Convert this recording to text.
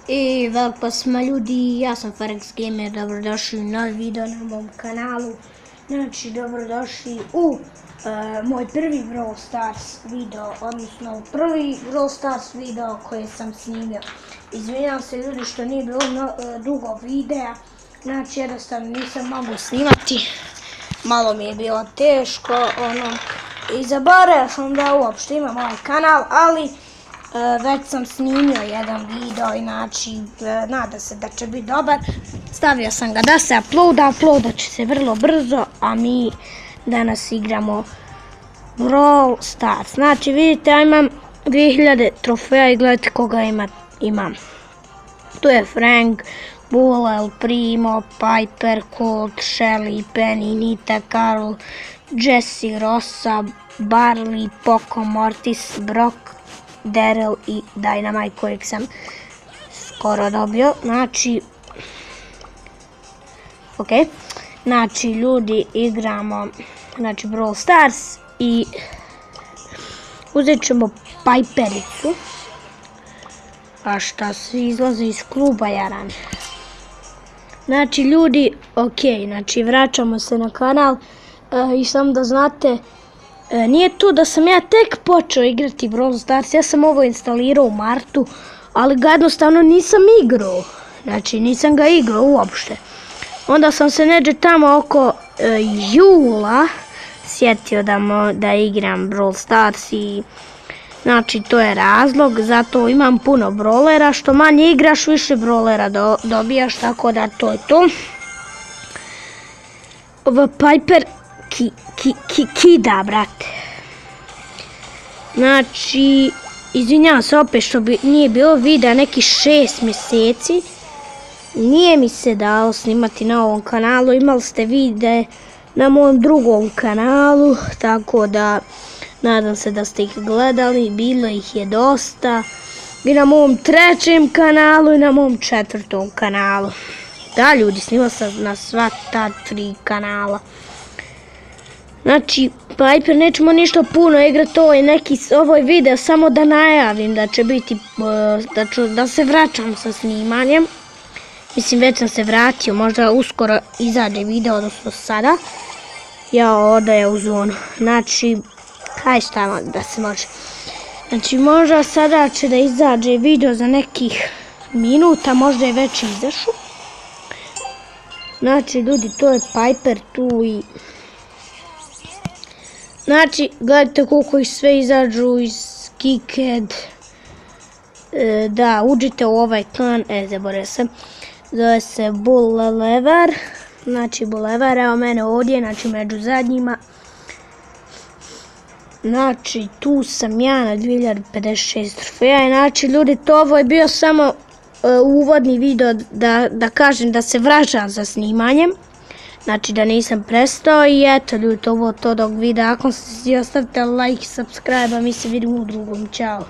I velik pozdrav ljudi, ja sam Ferex Gamer, dobrodošli u novi video na mom kanalu. Znači, dobrodošli u moj prvi Brawl Stars video, odnosno prvi Brawl Stars video koji sam snimio. Izvinjavam se ljudi što nije bilo dugo videa, znači jednostavno nisam mogao snimati, malo mi je bilo teško, i zaboravio sam da uopšte imam ovaj kanal, ali već sam snimio jedan video, znači nada se da će biti dobar. Stavio sam ga da se uploadat će se vrlo brzo, a mi danas igramo Brawl Stars. Znači vidite, ja imam 2000 trofeja i gledajte koga imam. Tu je Frank, Bull, El Primo, Piper, Colt, Shelly, Penny, Nita, Carol, Jessie, Rosa, Barley, Poco, Mortis, Brock, Daryl i Dynamite kojeg sam skoro dobio. Znači ljudi igramo Brawl Stars i uzet ćemo Pipericu. A šta svi izlaze iz kluba jaran. Znači ljudi, znači vraćamo se na kanal i samo da znate, nije to da sam ja tek počeo igrati Brawl Stars, ja sam ovo instalirao u martu, ali ga jednostavno nisam igrao, znači nisam ga igrao uopšte. Onda sam se neđe tamo oko jula sjetio da igram Brawl Stars i znači to je razlog, zato imam puno brawlera, što manje igraš više brawlera dobijaš, tako da to je to. Piper kida, brate. Znači, izvinjavam se opet što nije bilo videa nekih 6 mjeseci. Nije mi se dalo snimati na ovom kanalu, imali ste videe na mom drugom kanalu, tako da nadam se da ste ih gledali, bilo ih je dosta. I na mom trećem kanalu i na mom četvrtom kanalu. Da ljudi, snimao sam na sva ta 3 kanala. Znači, Piper nećemo ništa puno igrati, ovo je video samo da najavim da će biti, da se vraćam sa snimanjem. Mislim, već sam se vratio, možda uskoro izađe video, odnosno sada. Ja odaje u zonu. Znači, kaj šta da se može. Znači, možda sada će da izađe video za nekih minuta, možda je već izašao. Znači, ljudi, to je Piper tu i... Znači, gledajte koliko ih sve izađu iz Kiked. Da, uđite u ovaj klan, zaboravio sam. Zove se Bulevar. Znači, Bulevar, evo mene ovdje, znači među zadnjima. Znači, tu sam ja na 2056 trofeja. Znači, ljudi, ovo je bio samo uvodni video da kažem da se vraćam za snimanjem. Znači, da nisam prestao i eto, ljudi, ovo je to dok videa. Ako ste si ostavite like i subscribe, a mi se vidimo u drugom. Ćao.